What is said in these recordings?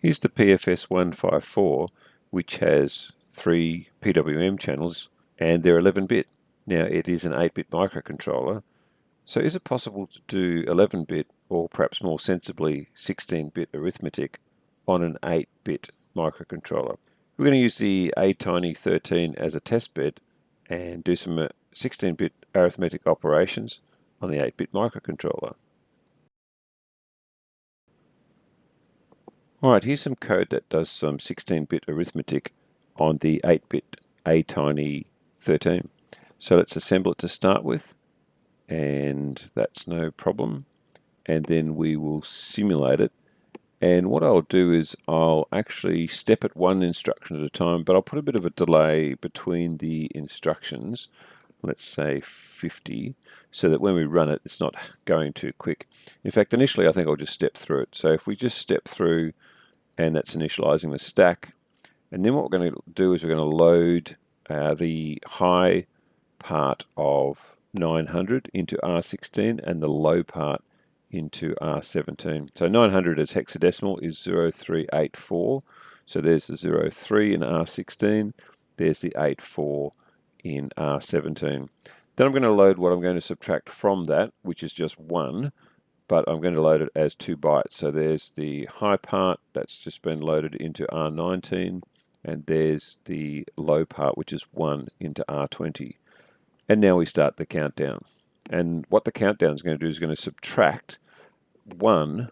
Here's the PFS 154, which has 3 PWM channels, and they're 11-bit. Now, it is an 8-bit microcontroller, so is it possible to do 11-bit, or perhaps more sensibly 16-bit arithmetic on an 8-bit microcontroller? We're going to use the ATINY13 as a test bed and do some 16-bit arithmetic operations on the 8-bit microcontroller. Alright, here's some code that does some 16-bit arithmetic on the 8-bit ATINY13. So let's assemble it to start with, and that's no problem. And then we will simulate it. And what I'll do is I'll actually step at one instruction at a time, but I'll put a bit of a delay between the instructions, let's say 50, so that when we run it, it's not going too quick. In fact, initially I think I'll just step through it. So if we just step through, and that's initializing the stack, and then what we're going to do is we're going to load the high part of 900 into R16 and the low part into R17. So 900 as hexadecimal is 0384. So there's the 03 in R16, there's the 84 in R17. Then I'm going to load what I'm going to subtract from that, which is just 1, but I'm going to load it as 2 bytes. So there's the high part that's just been loaded into R19, and there's the low part, which is 1 into R20. And now we start the countdown. And what the countdown is going to do is going to subtract 1,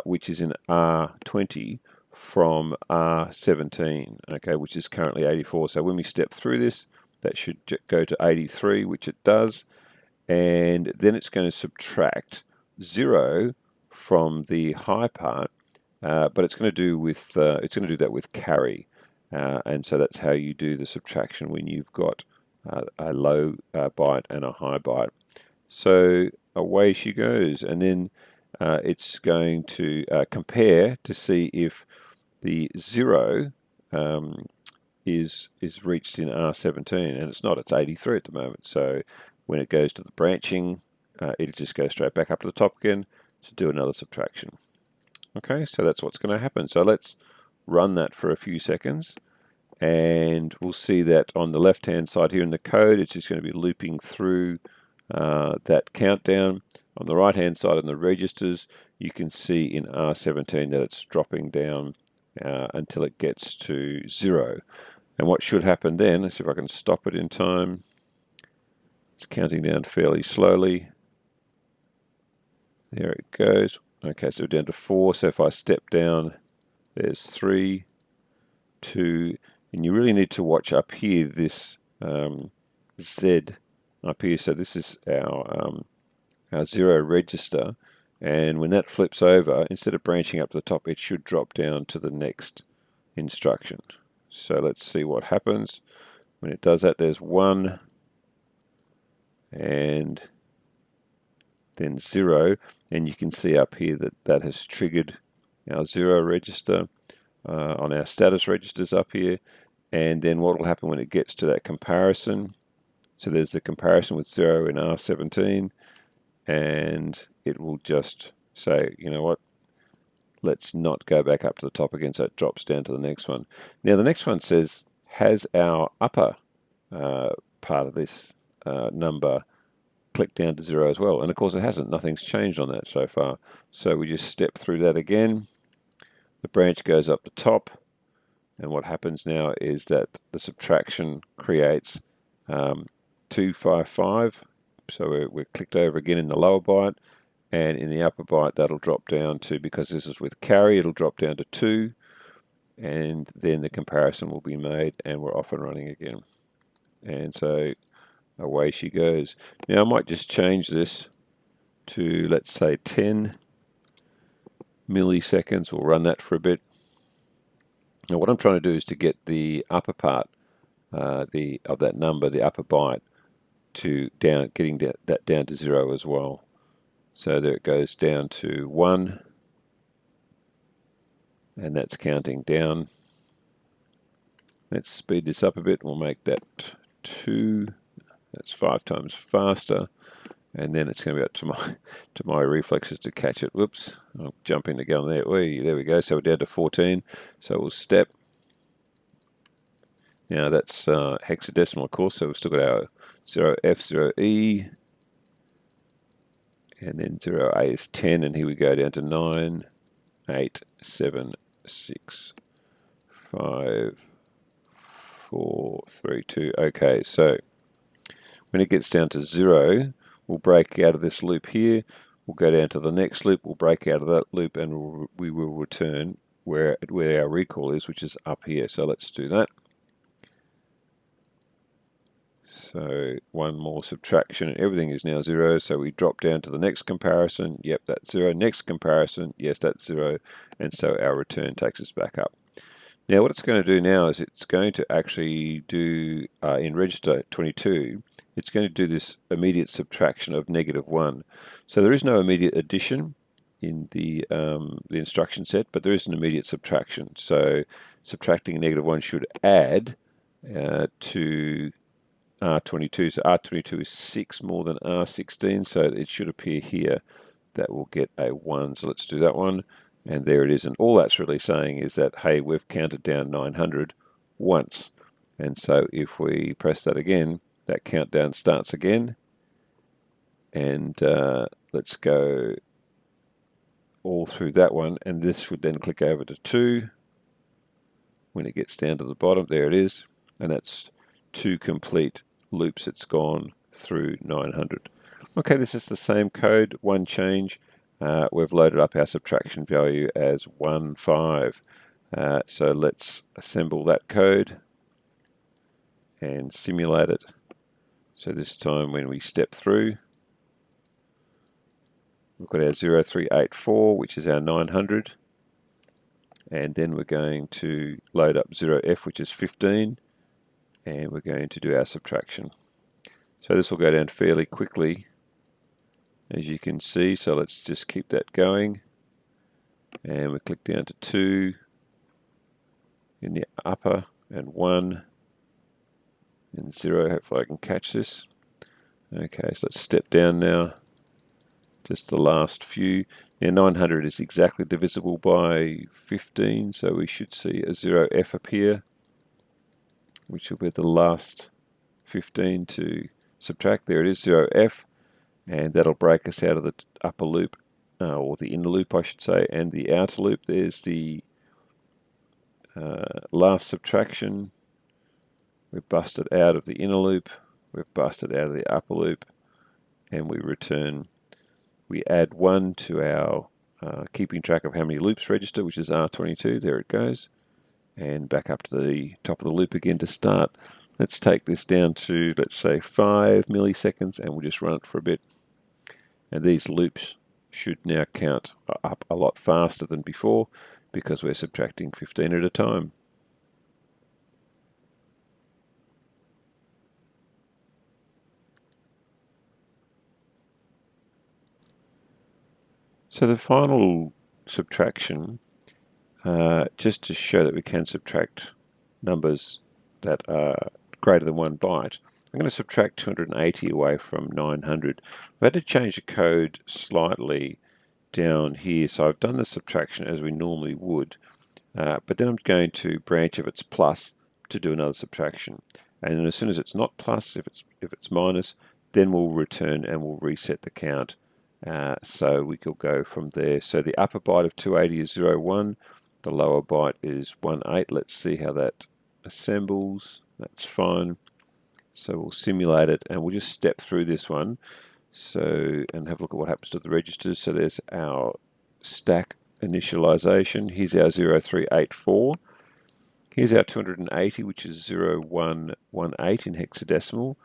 which is in R20, from R17, okay, which is currently 84. So when we step through this, that should go to 83, which it does, and then it's going to subtract 0 from the high part, but it's going to do that with carry, and so that's how you do the subtraction when you've got a low byte and a high byte. So away she goes, and then it's going to compare to see if the 0 is reached in R17, and it's not. It's 83 at the moment. So when it goes to the branching, it'll just go straight back up to the top again to do another subtraction. Okay, so that's what's going to happen. So let's run that for a few seconds, and we'll see that on the left hand side here in the code, it's just going to be looping through that countdown. On the right hand side in the registers, you can see in R17 that it's dropping down until it gets to 0. And what should happen then, let's see if I can stop it in time. It's counting down fairly slowly. There it goes. Okay, so we're down to 4. So if I step down, there's 3, 2, and you really need to watch up here this Z up here. So this is our 0 register, and when that flips over, instead of branching up to the top, it should drop down to the next instruction. So let's see what happens when it does that. There's 1, and then 0, and you can see up here that that has triggered our 0 register on our status registers up here. And then what will happen when it gets to that comparison? So there's the comparison with 0 in R17, and it will just say, you know what, let's not go back up to the top again, so it drops down to the next one. Now the next one says, has our upper part of this number clicked down to 0 as well? And of course it hasn't. Nothing's changed on that so far. So we just step through that again. The branch goes up the top, and what happens now is that the subtraction creates 255. So we're clicked over again in the lower byte, and in the upper byte that'll drop down to, because this is with carry, it'll drop down to 2, and then the comparison will be made, and we're off and running again. And so away she goes. Now I might just change this to, let's say, 10 milliseconds. We'll run that for a bit. Now what I'm trying to do is to get the upper part of that number, the upper byte, to getting that down to 0 as well. So there it goes down to 1, and that's counting down. Let's speed this up a bit. We'll make that 2. That's 5 times faster. and then it's going to be up to my reflexes to catch it. Whoops, I'll jump in to go on there. There we go. So we're down to 14. So we'll step. Now that's hexadecimal, of course, so we've still got our 0F, 0E, and then 0A is 10, and here we go down to 9, 8, 7, 6, 5, 4, 3, 2. Okay, so when it gets down to 0, we'll break out of this loop here, we'll go down to the next loop, we'll break out of that loop, and we will return where our recall is, which is up here. So let's do that. So one more subtraction, everything is now 0, so we drop down to the next comparison. Yep, that's 0. Next comparison, yes, that's 0, and so our return takes us back up. Now what it's going to do now is it's going to actually do, in register 22, it's going to do this immediate subtraction of -1. So there is no immediate addition in the instruction set, but there is an immediate subtraction. So subtracting -1 should add to R22, so R22 is 6 more than R16, so it should appear here. That will get a 1, so let's do that one, and there it is. And all that's really saying is that, hey, we've counted down 900 once, and so if we press that again, that countdown starts again, and let's go all through that one, and this would then click over to 2 when it gets down to the bottom. There it is, and that's 2 complete loops. It's gone through 900. Okay, this is the same code, one change. We've loaded up our subtraction value as 1, 5. So let's assemble that code and simulate it. So this time when we step through, we've got our 0384, which is our 900. And then we're going to load up 0F, which is 15. And we're going to do our subtraction. So this will go down fairly quickly, as you can see. So let's just keep that going, and we click down to 2 in the upper, and 1 and 0. Hopefully I can catch this. Okay, so let's step down now, just the last few. Now 900 is exactly divisible by 15, so we should see a 0F appear, which will be the last 15 to subtract. There it is, 0F, and that'll break us out of the upper loop, or the inner loop I should say, and the outer loop. There's the last subtraction. We've busted out of the inner loop, we've busted out of the upper loop, and we return. We add 1 to our keeping track of how many loops register, which is R22. There it goes, and back up to the top of the loop again to start. Let's take this down to, let's say, 5 milliseconds, and we'll just run it for a bit. And these loops should now count up a lot faster than before, because we're subtracting 15 at a time. So the final subtraction, just to show that we can subtract numbers that are greater than 1 byte, I'm going to subtract 280 away from 900. I've had to change the code slightly down here, so I've done the subtraction as we normally would, but then I'm going to branch if it's plus to do another subtraction, and then as soon as it's not plus, if it's minus, then we'll return and we'll reset the count. So we could go from there. So the upper byte of 280 is 01, the lower byte is 18. Let's see how that assembles. That's fine. So we'll simulate it, and we'll just step through this one. So, and have a look at what happens to the registers. So there's our stack initialization. Here's our 0384. Here's our 280, which is 0118 in hexadecimal.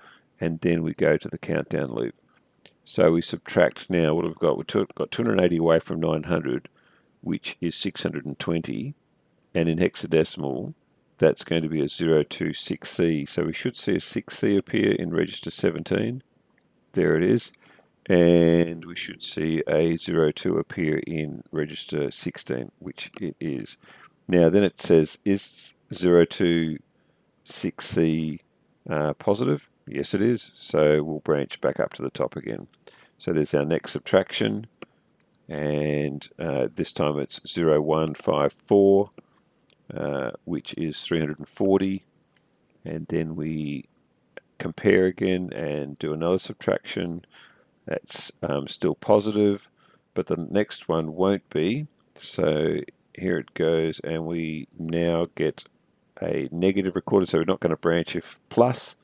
And then we go to the countdown loop. So we subtract now, what have we got? We've got 280 away from 900, which is 620. And in hexadecimal, that's going to be a 026C. So we should see a 6C appear in register 17. There it is. And we should see a 02 appear in register 16, which it is. Now then it says, is 026C positive? Yes it is. So we'll branch back up to the top again. So there's our next subtraction, and this time it's 0154, which is 340, and then we compare again and do another subtraction. That's still positive, but the next one won't be. So here it goes, and we now get a negative recorded, so we're not going to branch if plus.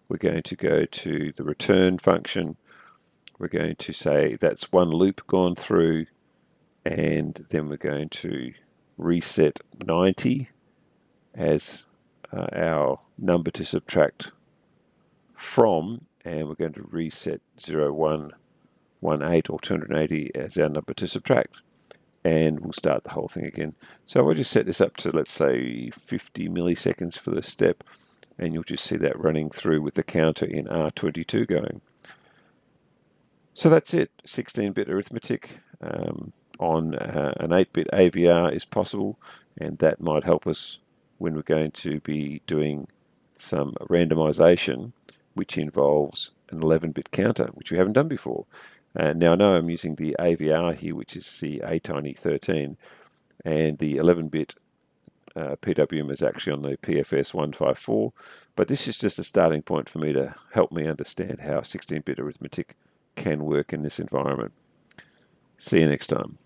We're going to go to the return function. We're going to say that's one loop gone through, and then we're going to reset 90 as our number to subtract from, and we're going to reset 0118 or 280 as our number to subtract, and we'll start the whole thing again. So we'll just set this up to, let's say, 50 milliseconds for the step, and you'll just see that running through with the counter in R22 going. So that's it. 16-bit arithmetic on an 8-bit AVR is possible, and that might help us when we're going to be doing some randomization, which involves an 11-bit counter, which we haven't done before. Now I know I'm using the AVR here, which is the A-tiny13, and the 11-bit PWM is actually on the PFS 154, but this is just a starting point for me to help me understand how 16-bit arithmetic can work in this environment. See you next time.